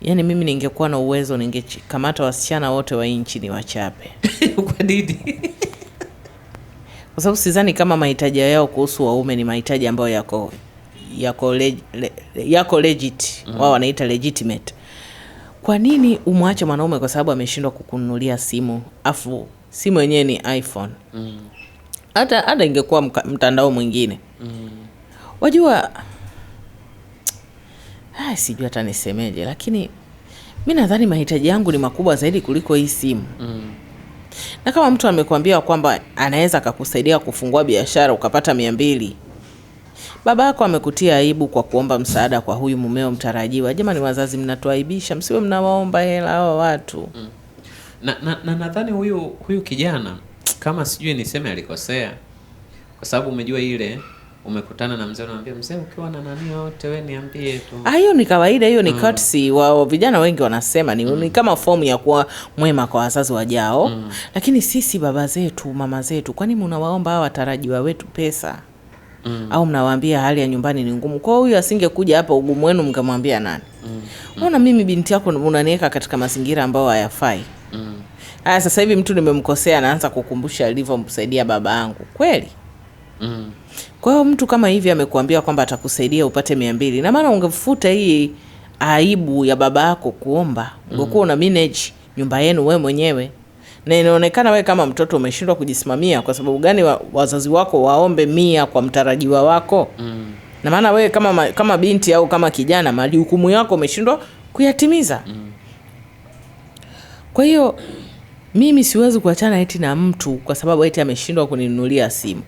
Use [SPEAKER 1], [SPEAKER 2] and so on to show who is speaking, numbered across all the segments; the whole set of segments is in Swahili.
[SPEAKER 1] Yaani mimi ningekuwa na uwezo ningekamata wasichana wote wa nchi ni wachape.
[SPEAKER 2] Kwa nini?
[SPEAKER 1] Kwa sababu sidhani kama mahitaji yao kuhusu waume ni mahitaji ambayo yako legit. Wao wanaita legitimate. Kwa nini umwache mwanaume kwa sababu ameshindwa kukununulia simu? Afu simu yenyewe ni iPhone. Hata ingekuwa mtandao mwingine. Wajua, sijui hata nisemeje, lakini mimi nadhani mahitaji yangu ni makubwa zaidi kuliko hii simu. Na kama mtu amekwambia kwamba anaweza akakusaidia kufungua biashara ukapata 200, baba yako amekutia aibu kwa kuomba msaada kwa huyu mumeo mtarajiwa. Jamani wazazi, mnatuaibisha, msiwe mnawaomba hela hao watu.
[SPEAKER 2] Na nadhani huyu kijana kama sijui niseme alikosea, kwa sababu umejua ile umekutana na mzee unamwambia mzee, ukiwa na nani wote wewe niambie tu.
[SPEAKER 1] Hiyo ni kawaida, hiyo ni courtesy. Wao vijana wengi wanasema ni kama fomu ya kuwa mwema kwa wazazi wajao. Lakini sisi baba zetu, mama zetu, kwani mnawaomba hawa watarajiwa wetu pesa? Au mnawaambia hali ya nyumbani ni ngumu? Kwa huyu asingekuja hapa ugumu wenu mngemwambia nani? Unaona mimi binti yako unaniweka katika mazingira ambayo hayafai. Sasa hivi mtu nimemkosea anaanza kukumbusha alivyomsaidia baba yangu. Kweli? Kwa hiyo mtu kama hivi amekuambia kwamba atakusaidia upate 200. Na maana ungefuta hii aibu ya baba yako kuomba. Ungekuwa una manage nyumba yenu wewe mwenyewe. Na inaonekana wewe kama mtoto umeshindwa kujisimamia. Kwa sababu gani wazazi wako waombe 100 kwa mtarajiwa wako? Na maana wewe kama binti au kama kijana majukumu yako umeshindwa kuyatimiza. Kwa hiyo mimi siwezi kuachana eti na mtu kwa sababu eti ameshindwa kuninunulia simu.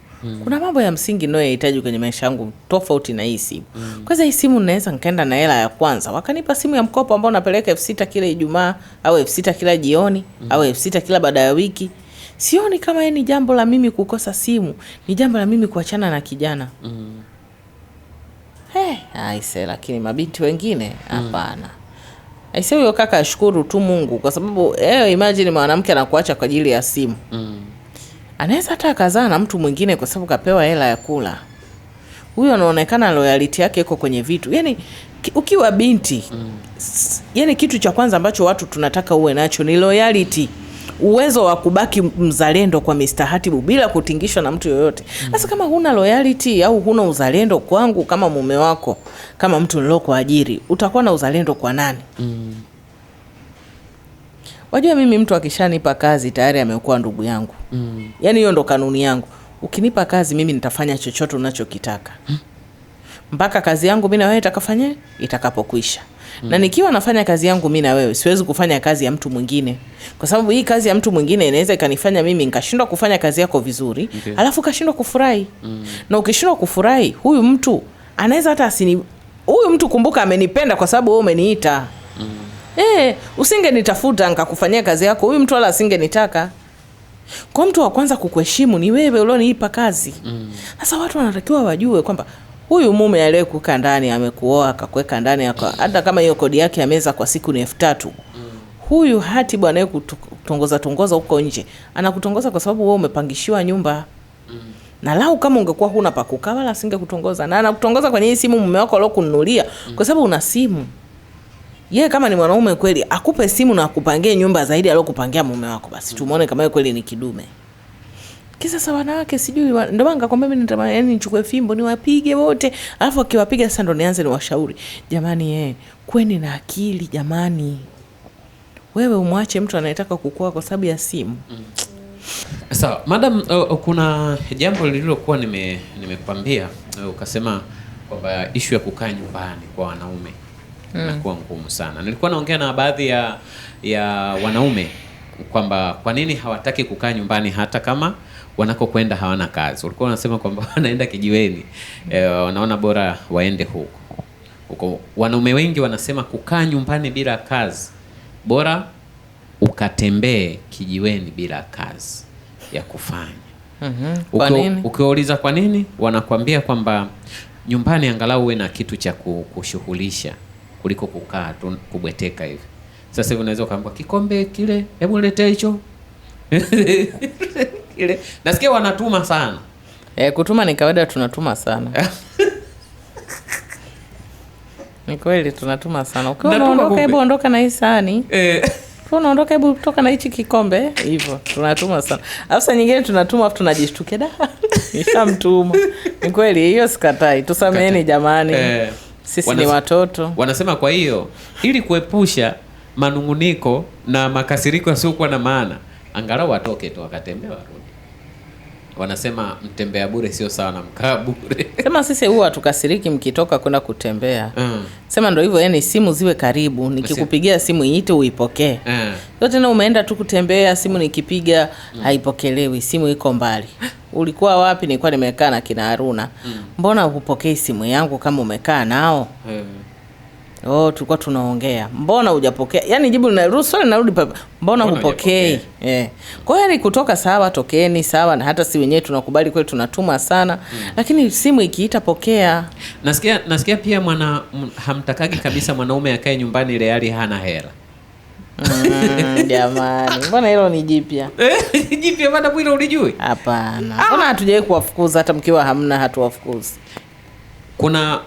[SPEAKER 1] Kuna mambo ya msingi ninayohitaji kwenye maisha yangu tofauti na hii simu. Kwanza hii simu naweza nikaenda na hela ya kwanza, wakanipa simu ya mkopo ambao napeleka 6,000 kila Ijumaa au 6,000 kila jioni au 6,000 kila baada ya wiki. Sioni kama ni jambo la mimi kukosa simu, ni jambo la mimi kuachana na kijana. Aise, lakini mabinti wengine hapana. Aise, huyo kaka ashukuru tu Mungu kwa sababu imagine mwanamke anakuacha kwa ajili ya simu. Anaweza hata akazaa na mtu mwingine kwa sababu kapewa hela ya kula. Huyo anaonekana loyalty yake iko kwenye vitu. Yaani ukiwa binti, yaani kitu cha kwanza ambacho watu tunataka uwe nacho ni loyalty. Uwezo wa kubaki mzalendo kwa Mr. Hatibu bila kutingishwa na mtu yoyote. Sasa kama huna loyalty au huna uzalendo kwangu kama mume wako, kama mtu nilokuajiri, utakuwa na uzalendo kwa nani? Wajua mimi mtu akishanipa kazi tayari amekuwa ndugu yangu. Yaani hiyo ndo kanuni yangu. Ukinipa kazi mimi nitafanya chochote unachokitaka. Mpaka kazi yangu mimi na wewe itakapokwisha. Na nikiwa nafanya kazi yangu mimi na wewe, siwezi kufanya kazi ya mtu mwingine. Kwa sababu hii kazi ya mtu mwingine inaweza ikanifanya mimi nikashindwa kufanya kazi yako vizuri, alafu kashindwa kufurahi. Na ukishindwa kufurahi, huyu mtu anaweza hata huyu mtu kumbuka amenipenda kwa sababu wewe umeniita. Usingenitafuta nikakufanyia kazi yako, huyu mtu wala asingenitaka. Kwa mtu wa kwanza kukuheshimu ni wewe ulionipa kazi. Sasa watu wanatakiwa wajue kwamba huyu mume aliyekukaa ndani amekuoa akakuweka ndani hata kama hiyo kodi yake ya meza kwa siku ni 3,000. Huyu Hatibu anayekutongoza huko nje anakutongoza kwa sababu wewe umepangishiwa nyumba. Na lau kama ungekuwa huna pa kukaa wala asingekutongoza. Na anakutongoza kwenye hii simu mume wako aliyokununulia kwa sababu una simu. Yeye kama ni mwanaume kweli akupe simu na akupangie nyumba zaidi aliyokupangia mume wako, basi tumuone kama yeye kweli ni kidume. Kisa sawa wanawake sijui ndio maana ngakwambia mimi nitamani nichukue fimbo niwapige wote, alafu akiwapiga sasa ndo nianze niwashauri. Jamani kweni na akili jamani. Wewe umwache mtu anayetaka kukua kwa sababu ya simu.
[SPEAKER 2] Sawa, madam, kuna jambo lililokuwa nimekwambia ukasema kwamba issue ya kukaa nyumbani kwa wanaume inakuwa ngumu sana. Nilikuwa naongea na baadhi ya wanaume kwamba kwa nini hawataki kukaa nyumbani hata kama wanakokwenda hawana kazi. Walikuwa wanasema kwamba wanaenda kijiweni, wanaona bora waende huko. Wanaume wengi wanasema kukaa nyumbani bila kazi bora ukatembee kijiweni bila kazi ya kufanya.
[SPEAKER 1] Kwa nini?
[SPEAKER 2] Ukiwauliza kwa nini, wanakuambia kwamba nyumbani angalau uwe na kitu cha kushughulisha kuliko kukaa tu kubweteka hivi. Sasa hivi unaweza kaambia kikombe kile, hebu niletee hicho. Kile. Nasikia wanatuma sana.
[SPEAKER 1] Kutuma ni kawaida, tunatuma sana. Ni kweli tunatuma sana. Ukiwa unaondoka, hebu ondoka na hii sahani. Unaondoka, hebu toka na hichi kikombe. Hivyo tunatuma sana. Alafu nyingine tunatuma afu tunajishtukia da. Nishamtuma. Ni kweli hiyo sikatai. Tusameheni jamani. Sisi ni watoto.
[SPEAKER 2] Wanasema kwa hiyo ili kuepusha manunguniko na makasiriko yasiokuwa na maana, angalau watoke tu wakatembea warudi. Wanasema mtembea bure sio sawa na mkaa bure.
[SPEAKER 1] Sema sisi huwa tukasiriki mkitoka kwenda kutembea. Sema ndio hivyo, yani simu ziwe karibu. Nikikupigia simu iite uipokee. Yote na umeenda tu kutembea, simu nikipiga haipokelewi, simu iko mbali. Ulikuwa wapi? Nilikuwa nimekaa na kina Haruna. Mbona hupokei simu yangu kama umekaa nao? Tulikuwa tunaongea. Mbona hujapokea? Yaani jibu linarudi papa. Mbona hupokei? Kwa hiyo ni kutoka sawa, tokeni sawa, na hata si wenyewe tunakubali kweli tunatuma sana. Lakini simu ikiita pokea.
[SPEAKER 2] Nasikia pia hamtakagi kabisa mwanaume akae nyumbani ile hali hana hela.
[SPEAKER 1] Jamani, mbona hilo ni jipya?
[SPEAKER 2] Jipya bado bwile ulijui?
[SPEAKER 1] Hapana. Mbona hatujawahi kuwafukuza hata mkiwa hamna hatuwafukuzi?
[SPEAKER 2] Kuna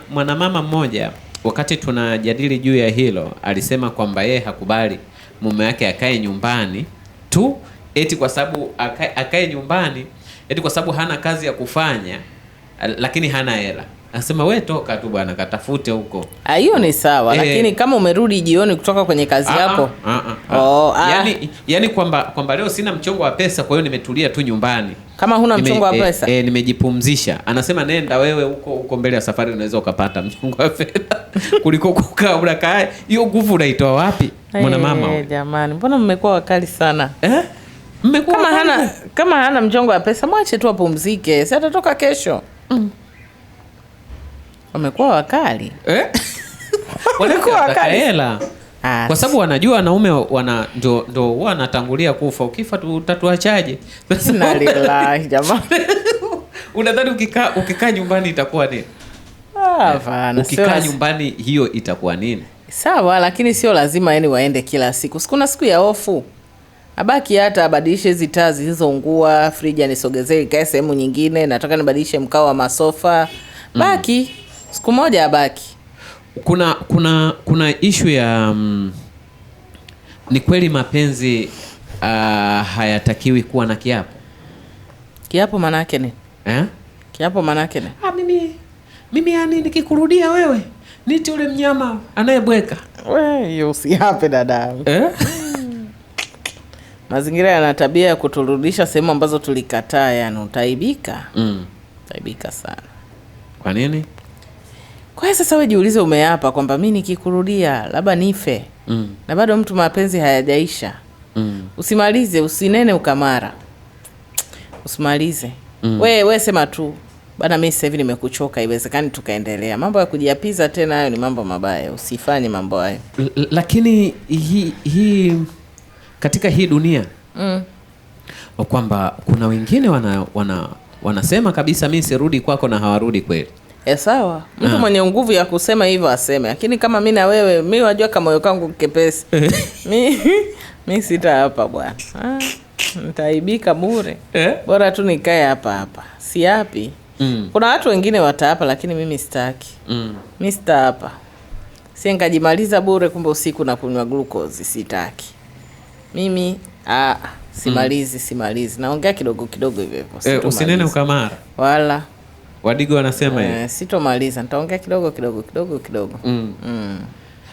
[SPEAKER 2] mwanamama mmoja wakati tunajadili juu ya hilo alisema kwamba yeye hakubali mume wake akae nyumbani tu eti kwa sababu akae nyumbani eti kwa sababu hana kazi ya kufanya lakini hana hela. Anasema wewe toka tu bwana katafute huko.
[SPEAKER 1] Hiyo ni sawa, lakini kama umerudi jioni kutoka kwenye kazi yako.
[SPEAKER 2] Yani kwamba leo sina mchongo wa pesa kwa hiyo nimetulia tu nyumbani.
[SPEAKER 1] Kama huna mchongo wa pesa?
[SPEAKER 2] Nimejipumzisha. Anasema nenda wewe huko mbele ya safari unaweza ukapata mchongo wa fedha kuliko kukaa unakaa. Hiyo nguvu unaitoa wapi? Mwanamama.
[SPEAKER 1] Jamani, mbona mmekuwa wakali sana?
[SPEAKER 2] Mmekuwa
[SPEAKER 1] kama hana mchongo wa pesa mwache tu apumzike. Si atatoka kesho. Wamekuwa wakali.
[SPEAKER 2] Walikuwa wakali hela. Kwa sababu wanajua wanaume ndio wanatangulia kufa. Ukifa utatuachaje?
[SPEAKER 1] Na lillahi jamani.
[SPEAKER 2] Unadhani ukikaa nyumbani itakuwa nini?
[SPEAKER 1] Hapana.
[SPEAKER 2] Ukikaa nyumbani hiyo itakuwa nini?
[SPEAKER 1] Sawa, lakini sio lazima yani waende kila siku. Sikuna siku ya ofu. Abaki hata abadilishe hizo taa zilizoungua, friji anisogezee ikae sehemu nyingine, nataka nibadilishe mkao wa masofa. Baki siku moja abaki. Kuna issue ya ni kweli mapenzi hayatakiwi kuwa na kiapo. Kiapo maana yake ni? Kiapo maana yake ni?
[SPEAKER 2] Mimi yani nikikurudia wewe niti ule mnyama anayebweka.
[SPEAKER 1] Wewe usiape dada. Mazingira yana tabia ya kuturudisha sehemu ambazo tulikataa, yani utaibika. Utaibika sana.
[SPEAKER 2] Kwa nini?
[SPEAKER 1] Kwa hiyo sasa wewe jiulize, umeapa kwamba mimi nikikurudia labda nife. Na bado mtu mapenzi hayajaisha. Usimalize, usinene ukamara. Usimalize. Wewe sema tu bana, mimi sasa hivi nimekuchoka, iwezekani tukaendelea. Mambo ya kujiapiza tena hayo ni mambo mabaya. Usifanye mambo hayo.
[SPEAKER 2] Lakini hii katika hii dunia kwamba kuna wengine wanasema kabisa mimi sirudi kwako na hawarudi kweli.
[SPEAKER 1] Sawa. Mtu mwenye nguvu ya kusema hivyo aseme. Lakini kama mimi na wewe, mimi wajua kama moyo wangu kepesi. Mimi sita hapa bwana. Nitaibika bure. Bora tu nikae hapa. Si hapi. Kuna watu wengine wataapa lakini mimi sitaki. Mimi sita hapa. Si ngajimaliza bure kumbe usiku na kunywa glucose, sitaki. Mimi simalizi. Naongea kidogo hivyo.
[SPEAKER 2] Usinene ukamara.
[SPEAKER 1] Wala
[SPEAKER 2] Wadigo wanasema hiyo.
[SPEAKER 1] Sitomaliza, nitaongea kidogo.